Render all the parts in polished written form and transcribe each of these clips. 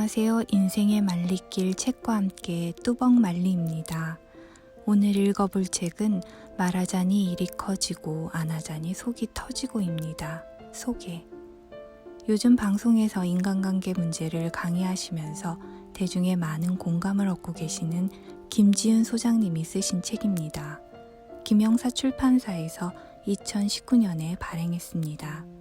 안녕하세요. 인생의 말리길 책과 함께 뚜벅말리입니다. 오늘 읽어볼 책은 말하자니 일이 커지고 안 하자니 속이 터지고입니다. 소개. 요즘 방송에서 인간관계 문제를 강의하시면서 대중의 많은 공감을 얻고 계시는 김지은 소장님이 쓰신 책입니다. 김영사 출판사에서 2019년에 발행했습니다.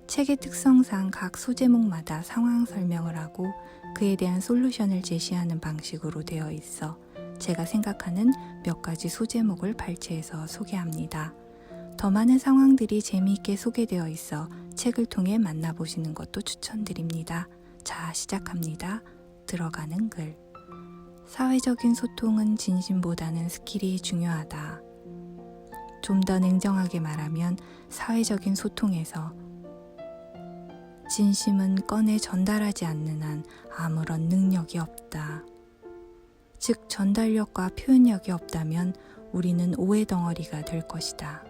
책의 특성상 각 소제목마다 상황 설명을 하고 그에 대한 솔루션을 제시하는 방식으로 되어 있어 제가 생각하는 몇 가지 소제목을 발췌해서 소개합니다. 더 많은 상황들이 재미있게 소개되어 있어 책을 통해 만나보시는 것도 추천드립니다. 자, 시작합니다. 들어가는 글. 사회적인 소통은 진심보다는 스킬이 중요하다. 좀 더 냉정하게 말하면 사회적인 소통에서 진심은 꺼내 전달하지 않는 한 아무런 능력이 없다. 즉, 전달력과 표현력이 없다면 우리는 오해 덩어리가 될 것이다.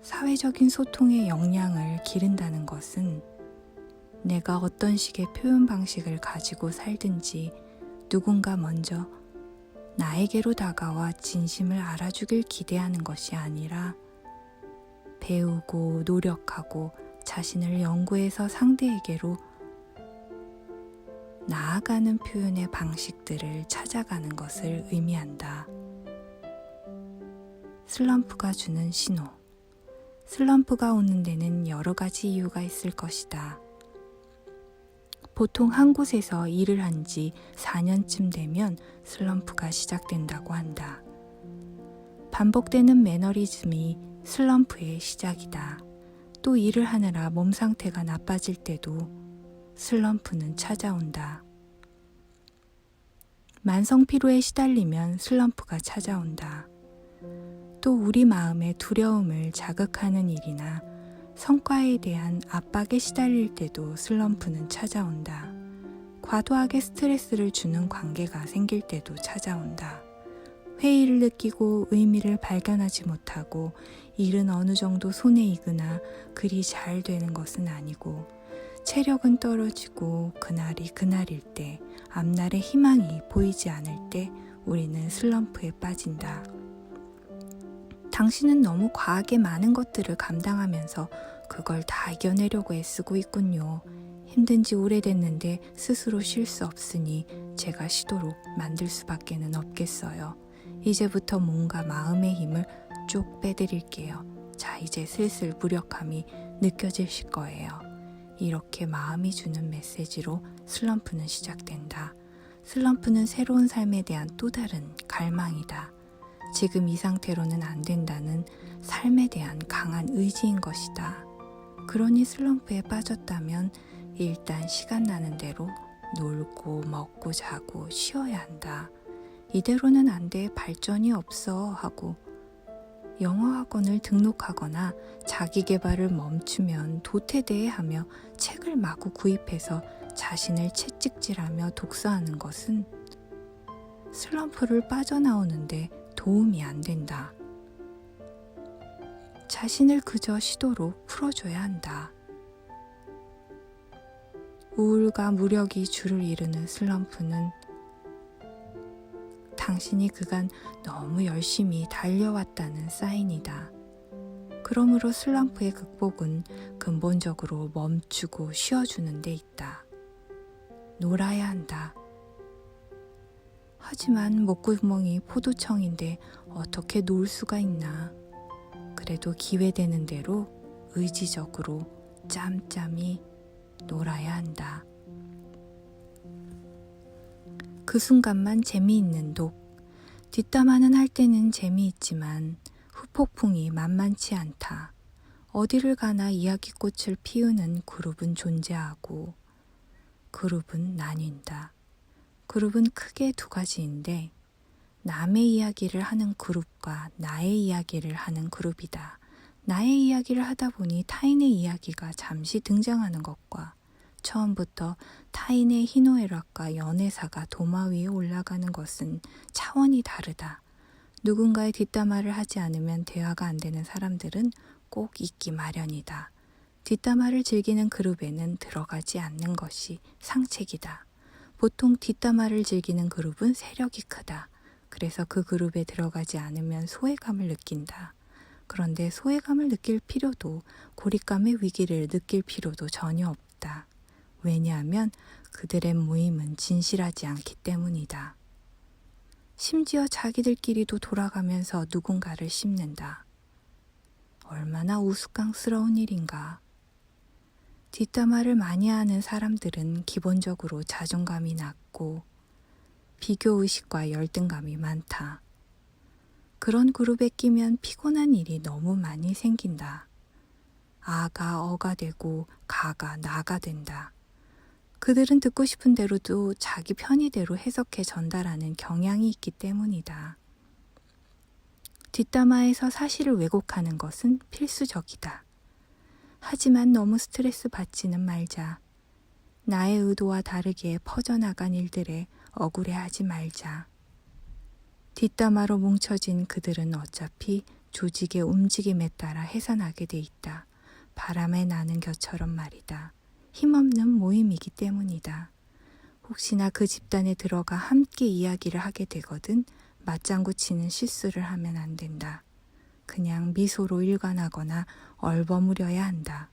사회적인 소통의 역량을 기른다는 것은 내가 어떤 식의 표현 방식을 가지고 살든지 누군가 먼저 나에게로 다가와 진심을 알아주길 기대하는 것이 아니라 배우고 노력하고 자신을 연구해서 상대에게로 나아가는 표현의 방식들을 찾아가는 것을 의미한다. 슬럼프가 주는 신호. 슬럼프가 오는 데는 여러 가지 이유가 있을 것이다. 보통 한 곳에서 일을 한 지 4년쯤 되면 슬럼프가 시작된다고 한다. 반복되는 매너리즘이 슬럼프의 시작이다. 또 일을 하느라 몸 상태가 나빠질 때도 슬럼프는 찾아온다. 만성 피로에 시달리면 슬럼프가 찾아온다. 또 우리 마음의 두려움을 자극하는 일이나 성과에 대한 압박에 시달릴 때도 슬럼프는 찾아온다. 과도하게 스트레스를 주는 관계가 생길 때도 찾아온다. 회의를 느끼고 의미를 발견하지 못하고 일은 어느 정도 손에 익으나 그리 잘 되는 것은 아니고 체력은 떨어지고 그날이 그날일 때 앞날의 희망이 보이지 않을 때 우리는 슬럼프에 빠진다. 당신은 너무 과하게 많은 것들을 감당하면서 그걸 다 이겨내려고 애쓰고 있군요. 힘든 지 오래됐는데 스스로 쉴 수 없으니 제가 쉬도록 만들 수밖에는 없겠어요. 이제부터 뭔가 마음의 힘을 쭉 빼드릴게요. 자, 이제 슬슬 무력함이 느껴지실 거예요. 이렇게 마음이 주는 메시지로 슬럼프는 시작된다. 슬럼프는 새로운 삶에 대한 또 다른 갈망이다. 지금 이 상태로는 안 된다는 삶에 대한 강한 의지인 것이다. 그러니 슬럼프에 빠졌다면 일단 시간 나는 대로 놀고 먹고 자고 쉬어야 한다. 이대로는 안 돼, 발전이 없어 하고 영어 학원을 등록하거나 자기 개발을 멈추면 도태돼 하며 책을 마구 구입해서 자신을 채찍질하며 독서하는 것은 슬럼프를 빠져나오는데 도움이 안 된다. 자신을 그저 쉬도록 풀어줘야 한다. 우울과 무력이 주를 이루는 슬럼프는 당신이 그간 너무 열심히 달려왔다는 사인이다. 그러므로 슬럼프의 극복은 근본적으로 멈추고 쉬어주는 데 있다. 놀아야 한다. 하지만 목구멍이 포도청인데 어떻게 놀 수가 있나. 그래도 기회되는 대로 의지적으로 짬짬이 놀아야 한다. 그 순간만 재미있는 독. 뒷담화는 할 때는 재미있지만 후폭풍이 만만치 않다. 어디를 가나 이야기꽃을 피우는 그룹은 존재하고 그룹은 나뉜다. 그룹은 크게 두 가지인데 남의 이야기를 하는 그룹과 나의 이야기를 하는 그룹이다. 나의 이야기를 하다 보니 타인의 이야기가 잠시 등장하는 것과 처음부터 타인의 희노애락과 연애사가 도마 위에 올라가는 것은 차원이 다르다. 누군가의 뒷담화를 하지 않으면 대화가 안 되는 사람들은 꼭 있기 마련이다. 뒷담화를 즐기는 그룹에는 들어가지 않는 것이 상책이다. 보통 뒷담화를 즐기는 그룹은 세력이 크다. 그래서 그 그룹에 들어가지 않으면 소외감을 느낀다. 그런데 소외감을 느낄 필요도 고립감의 위기를 느낄 필요도 전혀 없다. 왜냐하면 그들의 모임은 진실하지 않기 때문이다. 심지어 자기들끼리도 돌아가면서 누군가를 씹는다. 얼마나 우스꽝스러운 일인가. 뒷담화를 많이 하는 사람들은 기본적으로 자존감이 낮고 비교의식과 열등감이 많다. 그런 그룹에 끼면 피곤한 일이 너무 많이 생긴다. 아가 어가 되고 가가 나가 된다. 그들은 듣고 싶은 대로도 자기 편의대로 해석해 전달하는 경향이 있기 때문이다. 뒷담화에서 사실을 왜곡하는 것은 필수적이다. 하지만 너무 스트레스 받지는 말자. 나의 의도와 다르게 퍼져나간 일들에 억울해하지 말자. 뒷담화로 뭉쳐진 그들은 어차피 조직의 움직임에 따라 해산하게 돼 있다. 바람에 나는 겨처럼 말이다. 힘없는 모임이기 때문이다. 혹시나 그 집단에 들어가 함께 이야기를 하게 되거든 맞장구 치는 실수를 하면 안 된다. 그냥 미소로 일관하거나 얼버무려야 한다.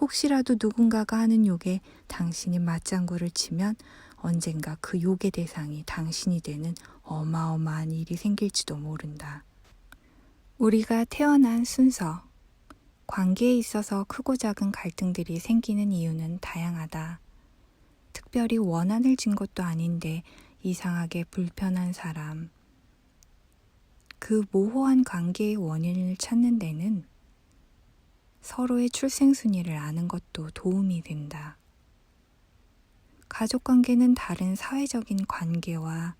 혹시라도 누군가가 하는 욕에 당신이 맞장구를 치면 언젠가 그 욕의 대상이 당신이 되는 어마어마한 일이 생길지도 모른다. 우리가 태어난 순서, 관계에 있어서 크고 작은 갈등들이 생기는 이유는 다양하다. 특별히 원한을 진 것도 아닌데 이상하게 불편한 사람, 그 모호한 관계의 원인을 찾는 데는 서로의 출생순위를 아는 것도 도움이 된다. 가족관계는 다른 사회적인 관계와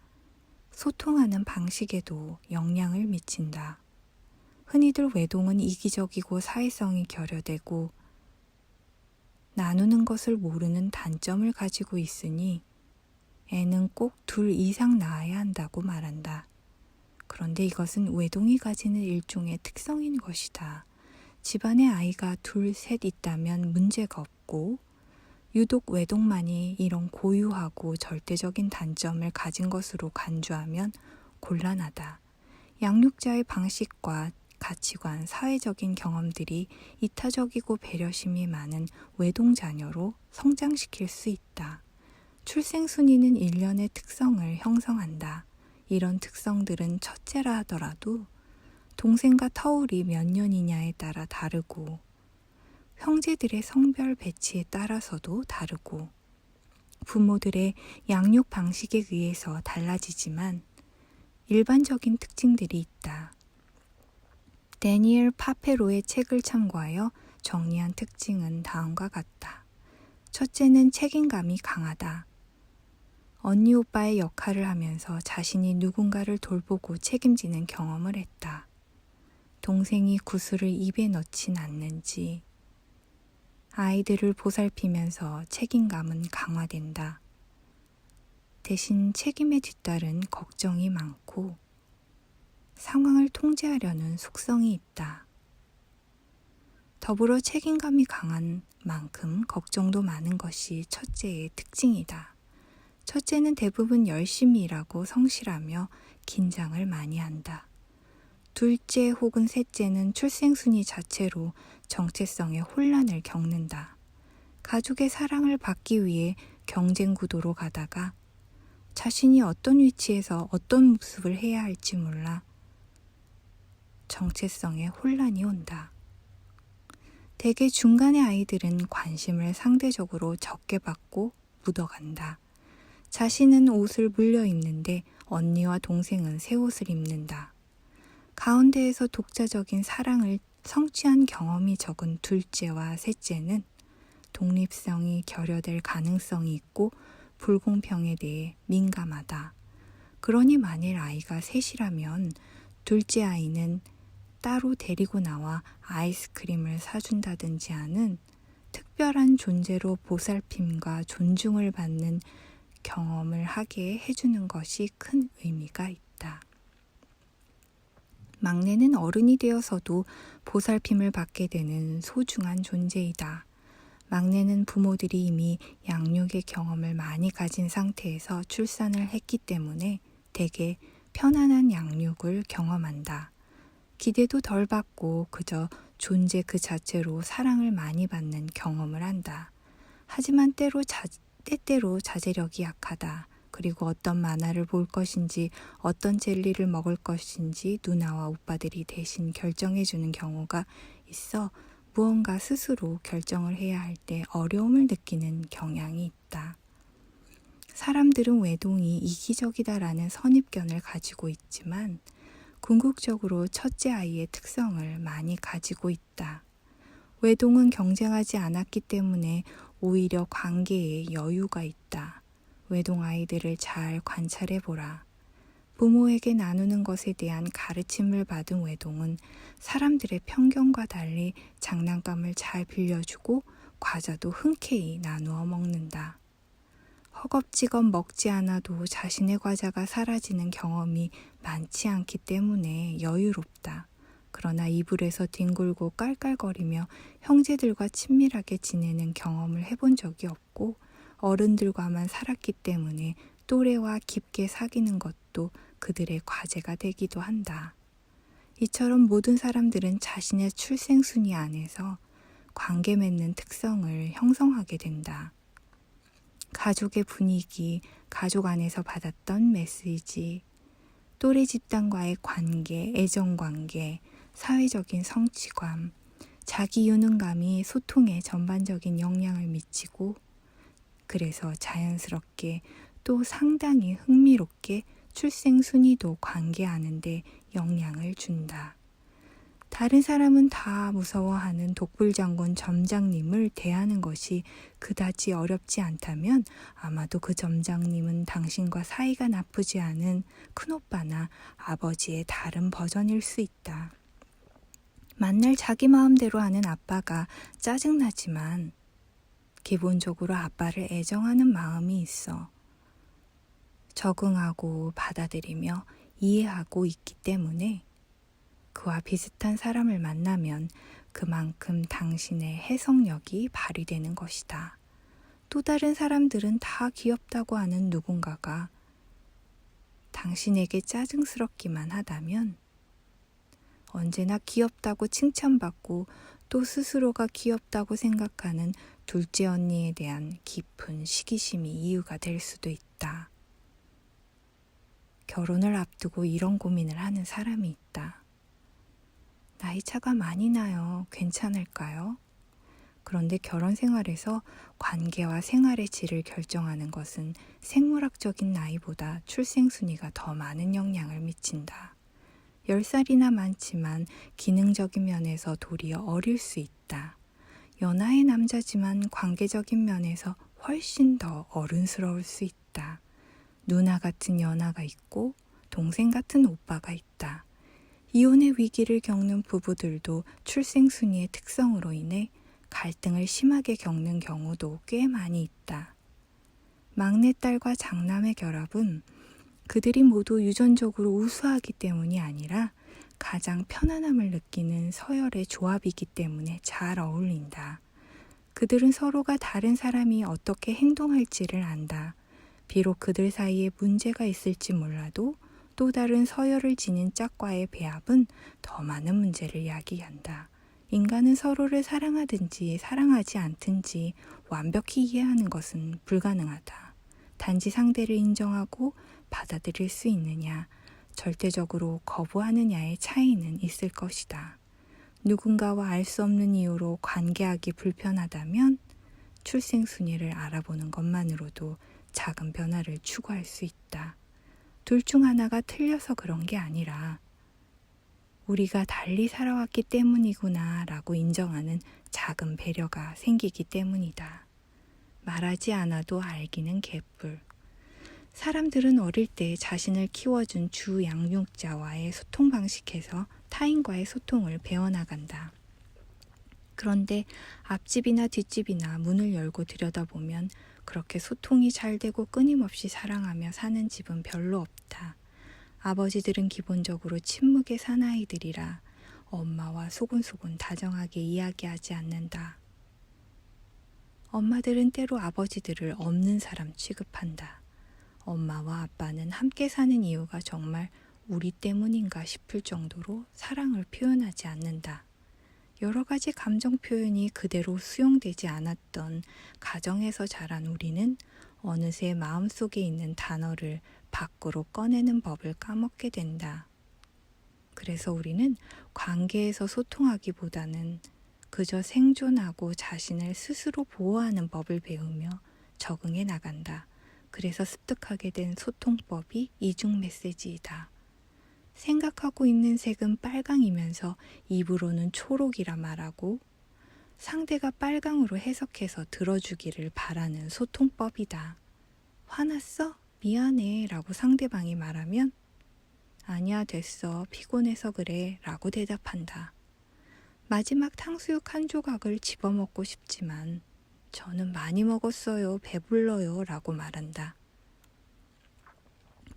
소통하는 방식에도 영향을 미친다. 흔히들 외동은 이기적이고 사회성이 결여되고 나누는 것을 모르는 단점을 가지고 있으니 애는 꼭 둘 이상 낳아야 한다고 말한다. 그런데 이것은 외동이 가지는 일종의 특성인 것이다. 집안에 아이가 둘, 셋 있다면 문제가 없고 유독 외동만이 이런 고유하고 절대적인 단점을 가진 것으로 간주하면 곤란하다. 양육자의 방식과 가치관, 사회적인 경험들이 이타적이고 배려심이 많은 외동 자녀로 성장시킬 수 있다. 출생순위는 일련의 특성을 형성한다. 이런 특성들은 첫째라 하더라도 동생과 터울이 몇 년이냐에 따라 다르고 형제들의 성별 배치에 따라서도 다르고 부모들의 양육 방식에 의해서 달라지지만 일반적인 특징들이 있다. 데니엘 파페로의 책을 참고하여 정리한 특징은 다음과 같다. 첫째는 책임감이 강하다. 언니 오빠의 역할을 하면서 자신이 누군가를 돌보고 책임지는 경험을 했다. 동생이 구슬을 입에 넣진 않는지, 아이들을 보살피면서 책임감은 강화된다. 대신 책임에 뒤따른 걱정이 많고 상황을 통제하려는 속성이 있다. 더불어 책임감이 강한 만큼 걱정도 많은 것이 첫째의 특징이다. 첫째는 대부분 열심히 일하고 성실하며 긴장을 많이 한다. 둘째 혹은 셋째는 출생순위 자체로 정체성의 혼란을 겪는다. 가족의 사랑을 받기 위해 경쟁 구도로 가다가 자신이 어떤 위치에서 어떤 모습을 해야 할지 몰라 정체성의 혼란이 온다. 대개 중간의 아이들은 관심을 상대적으로 적게 받고 묻어간다. 자신은 옷을 물려 입는데 언니와 동생은 새 옷을 입는다. 가운데에서 독자적인 사랑을 성취한 경험이 적은 둘째와 셋째는 독립성이 결여될 가능성이 있고 불공평에 대해 민감하다. 그러니 만일 아이가 셋이라면 둘째 아이는 따로 데리고 나와 아이스크림을 사준다든지 하는 특별한 존재로 보살핌과 존중을 받는 경험을 하게 해주는 것이 큰 의미가 있다. 막내는 어른이 되어서도 보살핌을 받게 되는 소중한 존재이다. 막내는 부모들이 이미 양육의 경험을 많이 가진 상태에서 출산을 했기 때문에 대개 편안한 양육을 경험한다. 기대도 덜 받고 그저 존재 그 자체로 사랑을 많이 받는 경험을 한다. 하지만 때때로 자제력이 약하다. 그리고 어떤 만화를 볼 것인지 어떤 젤리를 먹을 것인지 누나와 오빠들이 대신 결정해주는 경우가 있어 무언가 스스로 결정을 해야 할 때 어려움을 느끼는 경향이 있다. 사람들은 외동이 이기적이다라는 선입견을 가지고 있지만 궁극적으로 첫째 아이의 특성을 많이 가지고 있다. 외동은 경쟁하지 않았기 때문에 오히려 관계에 여유가 있다. 외동 아이들을 잘 관찰해보라. 부모에게 나누는 것에 대한 가르침을 받은 외동은 사람들의 편견과 달리 장난감을 잘 빌려주고 과자도 흔쾌히 나누어 먹는다. 허겁지겁 먹지 않아도 자신의 과자가 사라지는 경험이 많지 않기 때문에 여유롭다. 그러나 이불에서 뒹굴고 깔깔거리며 형제들과 친밀하게 지내는 경험을 해본 적이 없고 어른들과만 살았기 때문에 또래와 깊게 사귀는 것도 그들의 과제가 되기도 한다. 이처럼 모든 사람들은 자신의 출생순위 안에서 관계 맺는 특성을 형성하게 된다. 가족의 분위기, 가족 안에서 받았던 메시지, 또래 집단과의 관계, 애정관계, 사회적인 성취감, 자기 유능감이 소통에 전반적인 영향을 미치고 그래서 자연스럽게 또 상당히 흥미롭게 출생 순위도 관계하는데 영향을 준다. 다른 사람은 다 무서워하는 독불장군 점장님을 대하는 것이 그다지 어렵지 않다면 아마도 그 점장님은 당신과 사이가 나쁘지 않은 큰오빠나 아버지의 다른 버전일 수 있다. 만날 자기 마음대로 하는 아빠가 짜증나지만 기본적으로 아빠를 애정하는 마음이 있어. 적응하고 받아들이며 이해하고 있기 때문에 그와 비슷한 사람을 만나면 그만큼 당신의 해석력이 발휘되는 것이다. 또 다른 사람들은 다 귀엽다고 하는 누군가가 당신에게 짜증스럽기만 하다면 언제나 귀엽다고 칭찬받고 또 스스로가 귀엽다고 생각하는 둘째 언니에 대한 깊은 시기심이 이유가 될 수도 있다. 결혼을 앞두고 이런 고민을 하는 사람이 있다. 나이 차가 많이 나요. 괜찮을까요? 그런데 결혼 생활에서 관계와 생활의 질을 결정하는 것은 생물학적인 나이보다 출생 순위가 더 많은 영향을 미친다. 10살이나 많지만 기능적인 면에서 도리어 어릴 수 있다. 연하의 남자지만 관계적인 면에서 훨씬 더 어른스러울 수 있다. 누나 같은 연하가 있고 동생 같은 오빠가 있다. 이혼의 위기를 겪는 부부들도 출생 순위의 특성으로 인해 갈등을 심하게 겪는 경우도 꽤 많이 있다. 막내딸과 장남의 결합은 그들이 모두 유전적으로 우수하기 때문이 아니라 가장 편안함을 느끼는 서열의 조합이기 때문에 잘 어울린다. 그들은 서로가 다른 사람이 어떻게 행동할지를 안다. 비록 그들 사이에 문제가 있을지 몰라도 또 다른 서열을 지닌 짝과의 배합은 더 많은 문제를 야기한다. 인간은 서로를 사랑하든지 사랑하지 않든지 완벽히 이해하는 것은 불가능하다. 단지 상대를 인정하고 받아들일 수 있느냐, 절대적으로 거부하느냐의 차이는 있을 것이다. 누군가와 알 수 없는 이유로 관계하기 불편하다면 출생 순위를 알아보는 것만으로도 작은 변화를 추구할 수 있다. 둘 중 하나가 틀려서 그런 게 아니라 우리가 달리 살아왔기 때문이구나 라고 인정하는 작은 배려가 생기기 때문이다. 말하지 않아도 알기는 개뿔. 사람들은 어릴 때 자신을 키워준 주 양육자와의 소통 방식에서 타인과의 소통을 배워나간다. 그런데 앞집이나 뒷집이나 문을 열고 들여다보면 그렇게 소통이 잘 되고 끊임없이 사랑하며 사는 집은 별로 없다. 아버지들은 기본적으로 침묵의 사나이들이라 엄마와 소곤소곤 다정하게 이야기하지 않는다. 엄마들은 때로 아버지들을 없는 사람 취급한다. 엄마와 아빠는 함께 사는 이유가 정말 우리 때문인가 싶을 정도로 사랑을 표현하지 않는다. 여러 가지 감정 표현이 그대로 수용되지 않았던 가정에서 자란 우리는 어느새 마음속에 있는 단어를 밖으로 꺼내는 법을 까먹게 된다. 그래서 우리는 관계에서 소통하기보다는 그저 생존하고 자신을 스스로 보호하는 법을 배우며 적응해 나간다. 그래서 습득하게 된 소통법이 이중 메시지이다. 생각하고 있는 색은 빨강이면서 입으로는 초록이라 말하고 상대가 빨강으로 해석해서 들어주기를 바라는 소통법이다. 화났어? 미안해 라고 상대방이 말하면 아니야 됐어 피곤해서 그래 라고 대답한다. 마지막 탕수육 한 조각을 집어먹고 싶지만 저는 많이 먹었어요 배불러요 라고 말한다.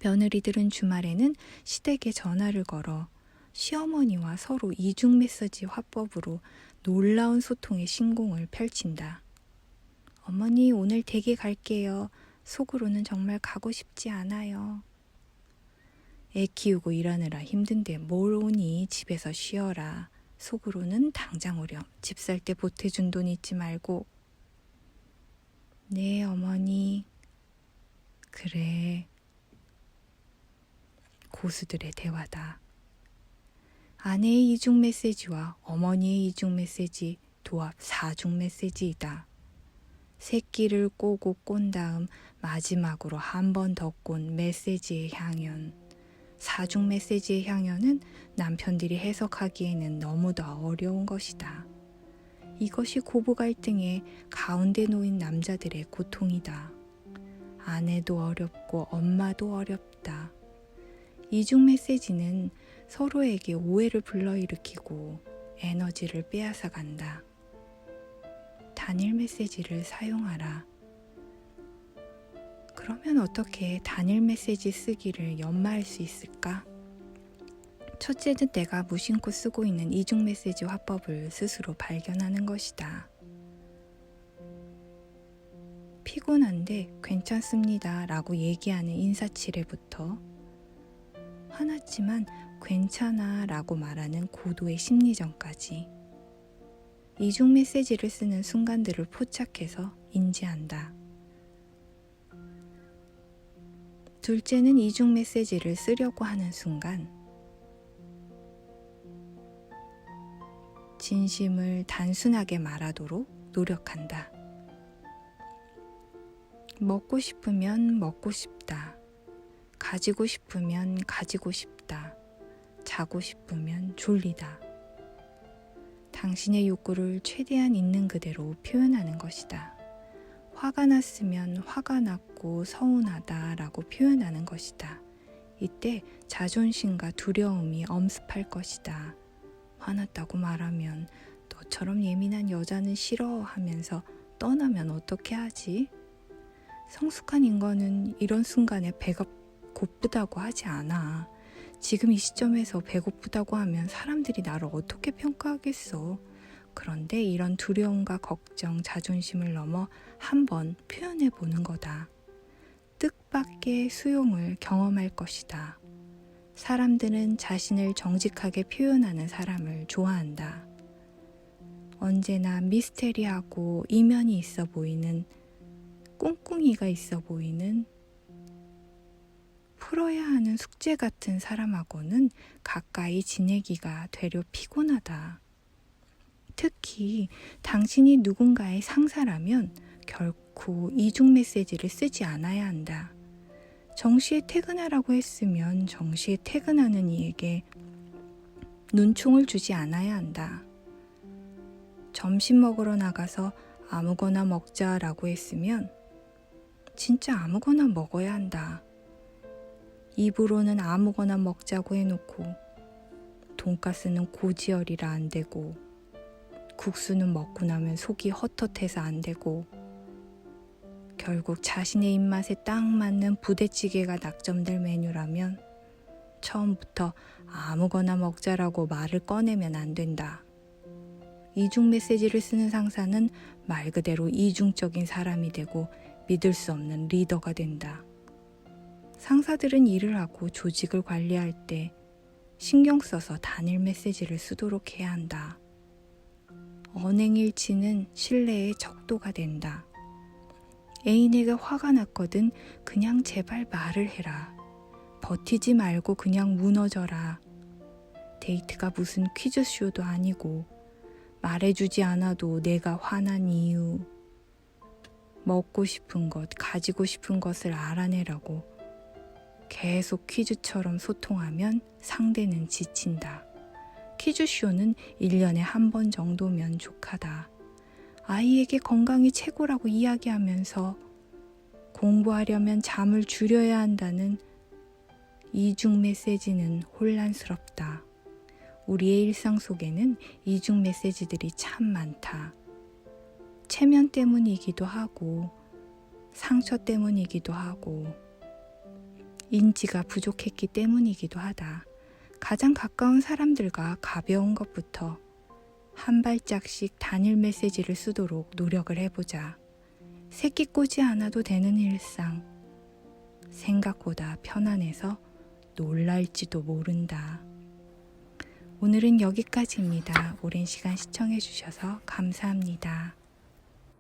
며느리들은 주말에는 시댁에 전화를 걸어 시어머니와 서로 이중 메시지 화법으로 놀라운 소통의 신공을 펼친다. 어머니 오늘 댁에 갈게요. 속으로는 정말 가고 싶지 않아요. 애 키우고 일하느라 힘든데 뭘 오니 집에서 쉬어라. 속으로는 당장 오렴. 집 살 때 보태준 돈 잊지 말고. 네 어머니. 그래. 고수들의 대화다. 아내의 이중 메시지와 어머니의 이중 메시지 도합 4중 메시지이다. 새끼를 꼬고 꼰 다음 마지막으로 한 번 더 꼰 메시지의 향연. 4중 메시지의 향연은 남편들이 해석하기에는 너무도 어려운 것이다. 이것이 고부 갈등의 가운데 놓인 남자들의 고통이다. 아내도 어렵고 엄마도 어렵다. 이중 메시지는 서로에게 오해를 불러일으키고 에너지를 빼앗아 간다. 단일 메시지를 사용하라. 그러면 어떻게 단일 메시지 쓰기를 연마할 수 있을까? 첫째는 내가 무심코 쓰고 있는 이중 메시지 화법을 스스로 발견하는 것이다. 피곤한데 괜찮습니다 라고 얘기하는 인사치레부터 화났지만 괜찮아 라고 말하는 고도의 심리전까지 이중 메시지를 쓰는 순간들을 포착해서 인지한다. 둘째는 이중 메시지를 쓰려고 하는 순간 진심을 단순하게 말하도록 노력한다. 먹고 싶으면 먹고 싶다. 가지고 싶으면 가지고 싶다. 자고 싶으면 졸리다. 당신의 욕구를 최대한 있는 그대로 표현하는 것이다. 화가 났으면 화가 났고 서운하다 라고 표현하는 것이다. 이때 자존심과 두려움이 엄습할 것이다. 화났다고 말하면 너처럼 예민한 여자는 싫어 하면서 떠나면 어떻게 하지? 성숙한 인간은 이런 순간에 배가 고프다고 하지 않아. 지금 이 시점에서 배고프다고 하면 사람들이 나를 어떻게 평가하겠어. 그런데 이런 두려움과 걱정, 자존심을 넘어 한번 표현해 보는 거다. 뜻밖의 수용을 경험할 것이다. 사람들은 자신을 정직하게 표현하는 사람을 좋아한다. 언제나 미스테리하고 이면이 있어 보이는, 꿍꿍이가 있어 보이는, 풀어야 하는 숙제 같은 사람하고는 가까이 지내기가 되려 피곤하다. 특히 당신이 누군가의 상사라면 결코 이중 메시지를 쓰지 않아야 한다. 정시에 퇴근하라고 했으면 정시에 퇴근하는 이에게 눈총을 주지 않아야 한다. 점심 먹으러 나가서 아무거나 먹자라고 했으면 진짜 아무거나 먹어야 한다. 입으로는 아무거나 먹자고 해놓고 돈가스는 고지혈이라 안 되고 국수는 먹고 나면 속이 헛헛해서 안 되고 결국 자신의 입맛에 딱 맞는 부대찌개가 낙점될 메뉴라면 처음부터 아무거나 먹자라고 말을 꺼내면 안 된다. 이중 메시지를 쓰는 상사는 말 그대로 이중적인 사람이 되고 믿을 수 없는 리더가 된다. 상사들은 일을 하고 조직을 관리할 때 신경 써서 단일 메시지를 쓰도록 해야 한다. 언행일치는 신뢰의 척도가 된다. 애인에게 화가 났거든 그냥 제발 말을 해라. 버티지 말고 그냥 무너져라. 데이트가 무슨 퀴즈쇼도 아니고 말해주지 않아도 내가 화난 이유, 먹고 싶은 것, 가지고 싶은 것을 알아내라고 계속 퀴즈처럼 소통하면 상대는 지친다. 퀴즈쇼는 1년에 한 번 정도면 족하다. 아이에게 건강이 최고라고 이야기하면서 공부하려면 잠을 줄여야 한다는 이중 메시지는 혼란스럽다. 우리의 일상 속에는 이중 메시지들이 참 많다. 체면 때문이기도 하고 상처 때문이기도 하고 인지가 부족했기 때문이기도 하다. 가장 가까운 사람들과 가벼운 것부터 한 발짝씩 단일 메시지를 쓰도록 노력을 해보자. 새끼 꼬지 않아도 되는 일상. 생각보다 편안해서 놀랄지도 모른다. 오늘은 여기까지입니다. 오랜 시간 시청해주셔서 감사합니다.